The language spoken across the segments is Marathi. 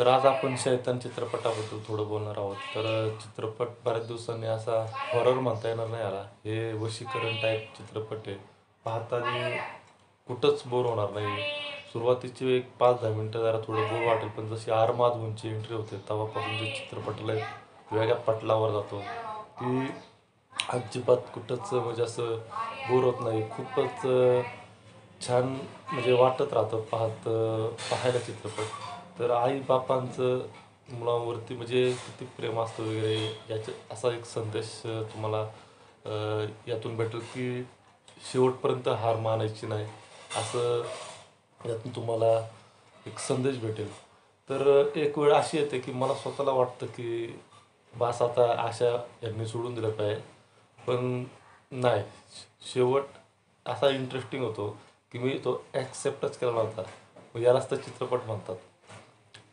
तर आज आपण शैतान चित्रपटाबद्दल थोडं बोलणार आहोत. तर चित्रपट बऱ्याच दिवसांनी असा हॉरर म्हणता येणार नाही याला. हे वशीकरण टाईप चित्रपट आहे. पाहताना कुठंच बोर होणार नाही. सुरुवातीचे एक 5-10 मिनिटं जरा थोडं बोर वाटेल, पण जशी आरमाज उंची एंट्री होते तेव्हापासून जे चित्रपटाला एक वेगळ्या पटलावर जातो, की अजिबात कुठंच म्हणजे असं बोर होत नाही. खूपच छान म्हणजे वाटत राहतं पाहायला चित्रपट. तर आई-बापांचं मुलांवरती म्हणजे किती प्रेम असतं वगैरे याचा असा एक संदेश तुम्हाला यातून भेटेल, की शेवटपर्यंत हार मानायची नाही, असं यातून तुम्हाला एक संदेश भेटेल. तर एक वेळ अशी येते, की मला स्वतःला वाटतं, की बास आता आशा यांनी सोडून दिलं पाहिजे. पण नाही, शेवट असा इंटरेस्टिंग होतो, की मी तो ॲक्सेप्टच केला नव्हता. मग यालाच तर चित्रपट म्हणतात.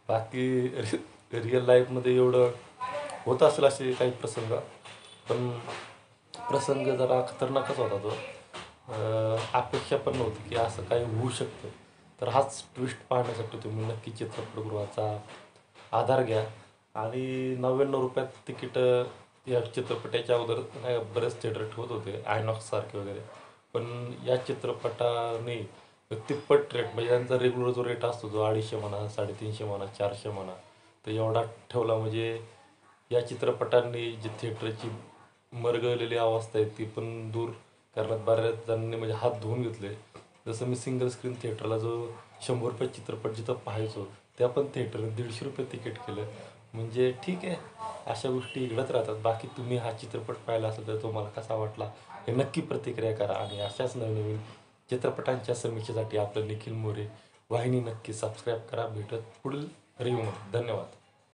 बाकी रिअल लाईफमध्ये एवढं होत असेल असे काही प्रसंग, पण प्रसंग जरा खतरनाकच होता तो. अपेक्षा पण नव्हती की असं काही होऊ शकतं. तर हाच ट्विस्ट पाहण्यासाठी तुम्ही नक्की चित्रपटगृहाचा आधार घ्या. आणि ₹99 तिकीट या चित्रपटाच्या अगोदर नाही बरेच थिएटर ठेवत होते आयनॉक्ससारखे वगैरे. पण या चित्रपटाने तिप्पट रेट म्हणजे त्यांचा रेग्युलर जो रेट असतो जो 250 म्हणा, 350 म्हणा, 400 म्हणा, तर एवढा ठेवला म्हणजे या चित्रपटांनी जी थिएटरची मरगळलेली अवस्था आहे ती पण दूर करण्यात बऱ्याच जणांनी म्हणजे हात धुवून घेतले. जसं मी सिंगल स्क्रीन थिएटरला जो ₹100 चित्रपट जिथं पाहायचो, त्या पण थिएटरने ₹150 तिकीट केलं. म्हणजे ठीक आहे, अशा गोष्टी घडत राहतात. बाकी तुम्ही हा चित्रपट पाहिला असेल तर तुम्हाला कसा वाटला हे नक्की प्रतिक्रिया करा. आणि अशाच नवनवीन चित्रपटांच्या समीक्षेसाठी आपलं निखिल मोरे वाहिनी नक्की सबस्क्राईब करा. भेटत पुढील रिव्ह्यूमध्ये. धन्यवाद.